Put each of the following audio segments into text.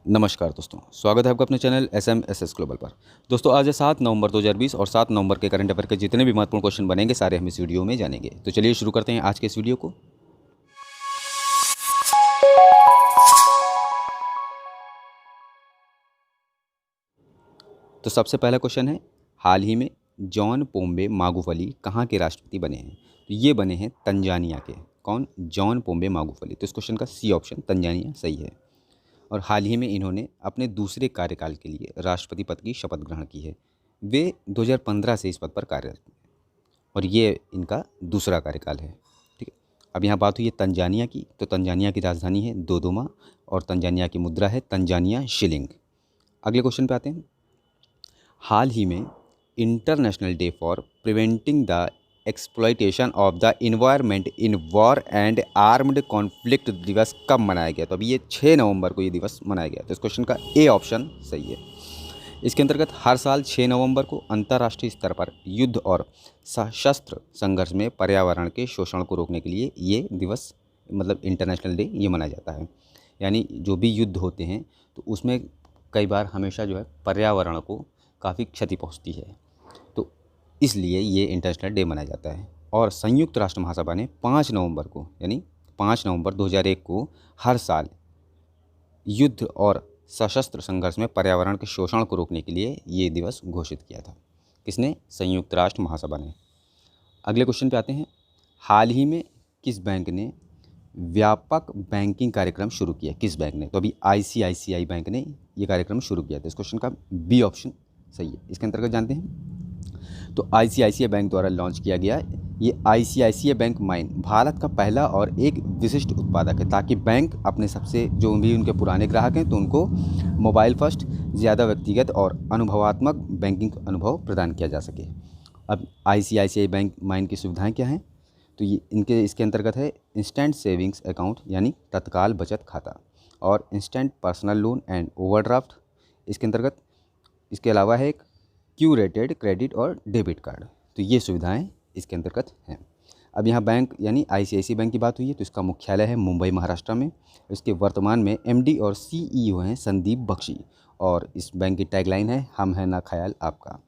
नमस्कार दोस्तों, स्वागत है आपका अपने चैनल SMSS ग्लोबल पर। दोस्तों आज है 7 नवंबर 2020 और 7 नवंबर के करंट अफेयर के जितने भी महत्वपूर्ण क्वेश्चन बनेंगे सारे हम इस वीडियो में जानेंगे। तो चलिए शुरू करते हैं आज के इस वीडियो को। तो सबसे पहला क्वेश्चन है, हाल ही में जॉन पोम्बे मागुफली कहाँ के राष्ट्रपति बने हैं? तो ये बने हैं तंजानिया के। कौन? जॉन पोम्बे मागुफली। तो इस क्वेश्चन का सी ऑप्शन तंजानिया सही है। और हाल ही में इन्होंने अपने दूसरे कार्यकाल के लिए राष्ट्रपति पद की शपथ ग्रहण की है। वे 2015 से इस पद पर कार्यरत हैं और ये इनका दूसरा कार्यकाल है। ठीक है। अब यहाँ बात हुई है तंजानिया की, तो तंजानिया की राजधानी है दोदोमा और तंजानिया की मुद्रा है तंजानिया शिलिंग। अगले क्वेश्चन पे आते हैं। हाल ही में international day for preventing the exploitation of the environment in war and armed conflict दिवस कब मनाया गया? तो अभी ये 6 नवंबर को ये दिवस मनाया गया। तो इस क्वेश्चन का ए ऑप्शन सही है। इसके अंतर्गत हर साल 6 नवंबर को अंतर्राष्ट्रीय स्तर पर युद्ध और सशस्त्र संघर्ष में पर्यावरण के शोषण को रोकने के लिए ये दिवस मतलब इंटरनेशनल डे ये मनाया जाता है। यानी जो भी युद्ध होते हैं तो उसमें कई बार हमेशा जो है पर्यावरण को काफ़ी क्षति पहुंचती है, तो इसलिए ये इंटरनेशनल डे मनाया जाता है। और संयुक्त राष्ट्र महासभा ने 5 नवंबर को यानी 5 नवंबर 2001 को हर साल युद्ध और सशस्त्र संघर्ष में पर्यावरण के शोषण को रोकने के लिए ये दिवस घोषित किया था। किसने? संयुक्त राष्ट्र महासभा ने। अगले क्वेश्चन पे आते हैं। हाल ही में किस बैंक ने व्यापक बैंकिंग कार्यक्रम शुरू किया? किस बैंक ने? तो अभी ICICI बैंक ने ये कार्यक्रम शुरू किया था। इस क्वेश्चन का बी ऑप्शन सही है। इसके अंतर्गत जानते हैं। तो ICICI बैंक द्वारा लॉन्च किया गया ये ICICI बैंक माइन भारत का पहला और एक विशिष्ट उत्पादक है, ताकि बैंक अपने सबसे जो भी उनके पुराने ग्राहक हैं तो उनको मोबाइल फर्स्ट ज़्यादा व्यक्तिगत और अनुभवात्मक बैंकिंग अनुभव प्रदान किया जा सके। अब ICICI बैंक माइन की सुविधाएं क्या हैं? तो ये इसके अंतर्गत है इंस्टेंट सेविंग्स अकाउंट यानी तत्काल बचत खाता और instant personal loan and overdraft. इसके अंतर्गत इसके अलावा है एक क्यूरेटेड क्रेडिट और डेबिट कार्ड। तो ये सुविधाएं इसके अंतर्गत हैं। अब यहाँ बैंक यानी ICICI बैंक की बात हुई है तो इसका मुख्यालय है मुंबई महाराष्ट्र में। इसके वर्तमान में MD और CEO हैं संदीप बख्शी और इस बैंक की टैगलाइन है हम है ना ख्याल आपका।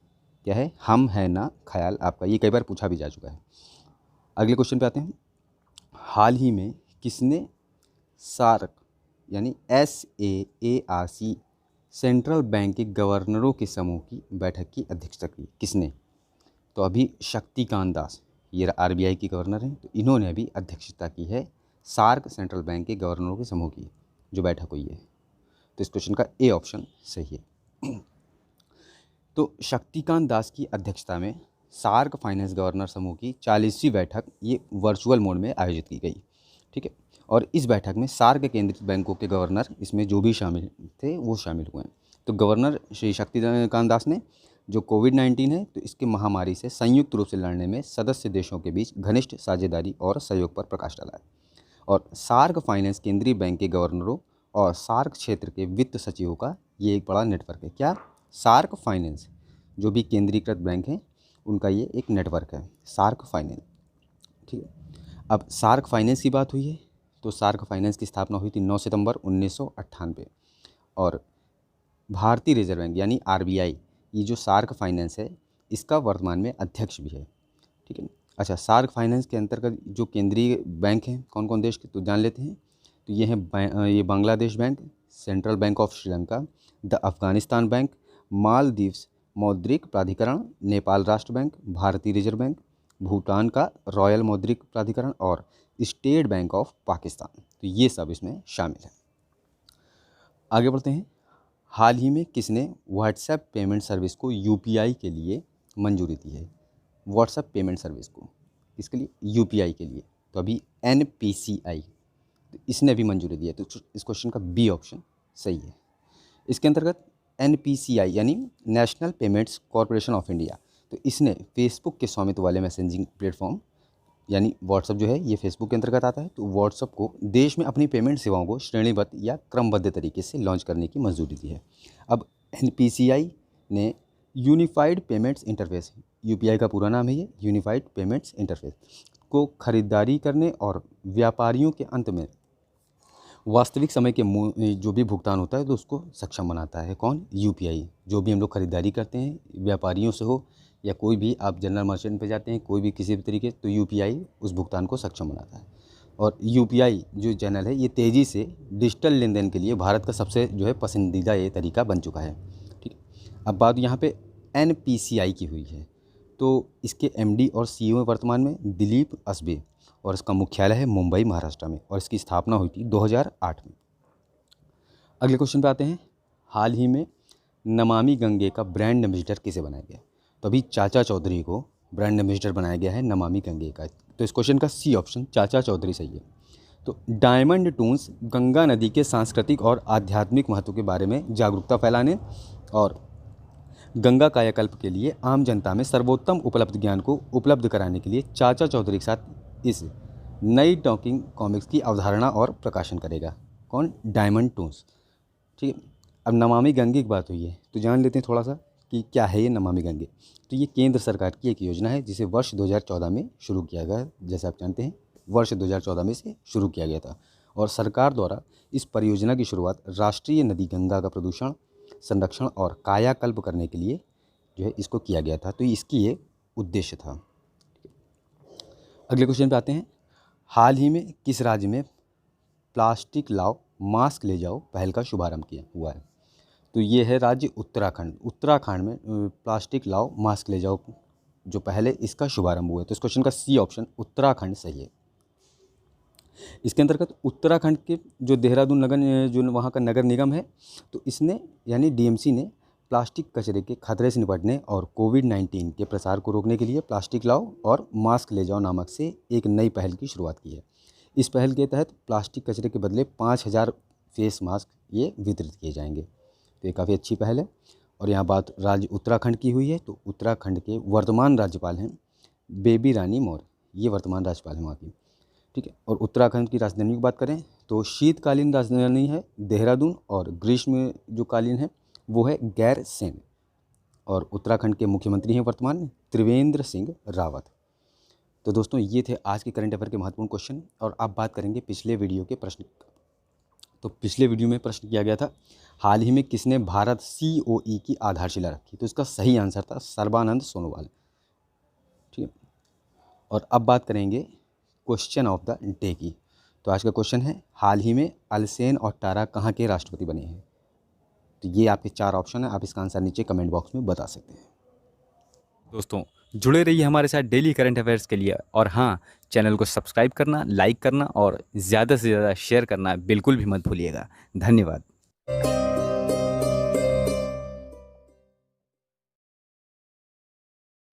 क्या है? हम है ना ख्याल आपका। ये कई बार पूछा भी जा चुका है। अगले क्वेश्चन पे आते हैं। हाल ही में किसने सार्क यानी SAARC सेंट्रल बैंक के गवर्नरों के समूह की बैठक की अध्यक्षता की? किसने? तो अभी शक्तिकांत दास ये RBI की गवर्नर हैं, तो इन्होंने अभी अध्यक्षता की है सार्क सेंट्रल बैंक के गवर्नरों के समूह की जो बैठक हुई है। तो इस क्वेश्चन का ए ऑप्शन सही है। तो शक्तिकांत दास की अध्यक्षता में सार्क फाइनेंस गवर्नर समूह की 40वीं बैठक ये वर्चुअल मोड में आयोजित की गई। ठीक है। और इस बैठक में सार्क केंद्रित बैंकों के गवर्नर इसमें जो भी शामिल थे वो शामिल हुए हैं। तो गवर्नर श्री शक्तिकांत दास ने जो कोविड-19 है तो इसकी महामारी से संयुक्त रूप से लड़ने में सदस्य देशों के बीच घनिष्ठ साझेदारी और सहयोग पर प्रकाश डाला है। और सार्क फाइनेंस केंद्रीय बैंक के गवर्नरों और सार्क क्षेत्र के वित्त सचिवों का ये एक बड़ा नेटवर्क है। क्या? सार्क फाइनेंस जो भी केंद्रीकृत बैंक हैं उनका ये एक नेटवर्क है सार्क फाइनेंस। ठीक है। अब सार्क फाइनेंस की बात हुई है तो सार्क फाइनेंस की स्थापना हुई थी 9 सितंबर 1998 और भारतीय रिजर्व बैंक यानी RBI ये जो सार्क फाइनेंस है इसका वर्तमान में अध्यक्ष भी है। ठीक है। अच्छा, सार्क फाइनेंस के अंतर्गत जो केंद्रीय बैंक हैं कौन कौन देश के तो जान लेते हैं। तो ये हैं ये Bangladesh bank, central bank of Sri Lanka, the Afghanistan bank, Maldives मौद्रिक प्राधिकरण, नेपाल राष्ट्र बैंक, भारतीय रिजर्व बैंक, भूटान का रॉयल मौद्रिक प्राधिकरण और स्टेट बैंक ऑफ पाकिस्तान। तो ये सब इसमें शामिल है। आगे बढ़ते हैं। हाल ही में किसने व्हाट्सएप पेमेंट सर्विस को UPI के लिए मंजूरी दी है? व्हाट्सएप पेमेंट सर्विस को किसके लिए? UPI के लिए। तो अभी NPCI तो इसने भी मंजूरी दी है। तो इस क्वेश्चन का बी ऑप्शन सही है। इसके अंतर्गत NPCI यानी national payments corporation of India तो इसने फेसबुक के स्वामित्व वाले मैसेजिंग प्लेटफॉर्म यानी व्हाट्सएप जो है ये फेसबुक के अंतर्गत आता है। तो व्हाट्सएप को देश में अपनी पेमेंट सेवाओं को श्रेणीबद्ध या क्रमबद्ध तरीके से लॉन्च करने की मंजूरी दी है। अब NPCI ने यूनिफाइड पेमेंट्स इंटरफेस UPI का पूरा नाम है ये यूनिफाइड पेमेंट्स इंटरफेस को खरीदारी करने और व्यापारियों के अंत में वास्तविक समय के जो भी भुगतान होता है तो उसको सक्षम बनाता है। कौन? यूपीआई। जो भी हम लोग खरीदारी करते हैं व्यापारियों से हो या कोई भी आप जनरल मर्चेंट पे जाते हैं, कोई भी किसी भी तरीके, तो यूपीआई उस भुगतान को सक्षम बनाता है। और यूपीआई जो चैनल है ये तेज़ी से डिजिटल लेन देन के लिए भारत का सबसे जो है पसंदीदा ये तरीका बन चुका है। ठीक है। अब बात यहाँ पे एनपीसीआई की हुई है, तो इसके एमडी और सीईओ वर्तमान में दिलीप असबे, और इसका मुख्यालय है मुंबई महाराष्ट्र में, और इसकी स्थापना हुई थी 2008 में। अगले क्वेश्चन पे आते हैं। हाल ही में नमामि गंगे का ब्रांड एम्बेसडर किसे बनाया गया? तो अभी चाचा चौधरी को ब्रांड एम्बेसडर बनाया गया है नमामि गंगे का। तो इस क्वेश्चन का सी ऑप्शन चाचा चौधरी सही है। तो डायमंड टून्स गंगा नदी के सांस्कृतिक और आध्यात्मिक महत्व के बारे में जागरूकता फैलाने और गंगा कायाकल्प के लिए आम जनता में सर्वोत्तम उपलब्ध ज्ञान को उपलब्ध कराने के लिए चाचा चौधरी के साथ इस नई टॉकिंग कॉमिक्स की अवधारणा और प्रकाशन करेगा। कौन? Diamond Toons. ठीक है। अब नमामि गंगे की बात हुई है तो जान लेते हैं थोड़ा सा कि क्या है ये नमामि गंगे। तो ये केंद्र सरकार की एक योजना है जिसे वर्ष 2014 में शुरू किया गया। जैसे आप जानते हैं वर्ष 2014 में से शुरू किया गया था, और सरकार द्वारा इस परियोजना की शुरुआत राष्ट्रीय नदी गंगा का प्रदूषण संरक्षण और कायाकल्प करने के लिए जो है इसको किया गया था। तो इसकी ये उद्देश्य था। अगले क्वेश्चन पे आते हैं। हाल ही में किस राज्य में प्लास्टिक लाओ मास्क ले जाओ पहल का शुभारंभ किया हुआ है? तो ये है राज्य उत्तराखंड। उत्तराखंड में प्लास्टिक लाओ मास्क ले जाओ जो पहले इसका शुभारंभ हुआ है। तो इस क्वेश्चन का सी ऑप्शन उत्तराखंड सही है। इसके अंतर्गत उत्तराखंड के जो देहरादून नगर जो वहाँ का नगर निगम है, तो इसने यानी डीएमसी ने प्लास्टिक कचरे के खतरे से निपटने और कोविड-19 के प्रसार को रोकने के लिए प्लास्टिक लाओ और मास्क ले जाओ नामक से एक नई पहल की शुरुआत की है। इस पहल के तहत प्लास्टिक कचरे के बदले 5000 फेस मास्क ये वितरित किए जाएंगे। तो ये काफ़ी अच्छी पहल है। और यहाँ बात राज्य उत्तराखंड की हुई है, तो उत्तराखंड के वर्तमान राज्यपाल हैं बेबी रानी मौर्य। ये वर्तमान राज्यपाल हैं वहाँ की। ठीक है। और उत्तराखंड की राजधानी की बात करें तो शीतकालीन राजधानी है देहरादून, और ग्रीष्म जो कालीन है वो है गैरसैंण। और उत्तराखंड के मुख्यमंत्री हैं वर्तमान में त्रिवेंद्र सिंह रावत। तो दोस्तों ये थे आज के करंट अफेयर के महत्वपूर्ण क्वेश्चन। और अब बात करेंगे पिछले वीडियो के प्रश्न। तो पिछले वीडियो में प्रश्न किया गया था हाल ही में किसने भारत COE की आधारशिला रखी? तो इसका सही आंसर था सर्बानंद सोनोवाल। ठीक है। और अब बात करेंगे क्वेश्चन ऑफ द डे की। तो आज का क्वेश्चन है हाल ही में अलसेन और टारा कहाँ के राष्ट्रपति बने हैं? तो ये आपके 4 ऑप्शन है, आप इसका आंसर नीचे कमेंट बॉक्स में बता सकते हैं। दोस्तों जुड़े रहिए हमारे साथ डेली करंट अफेयर्स के लिए, और हाँ, चैनल को सब्सक्राइब करना, लाइक करना और ज़्यादा से ज़्यादा शेयर करना बिल्कुल भी मत भूलिएगा। धन्यवाद।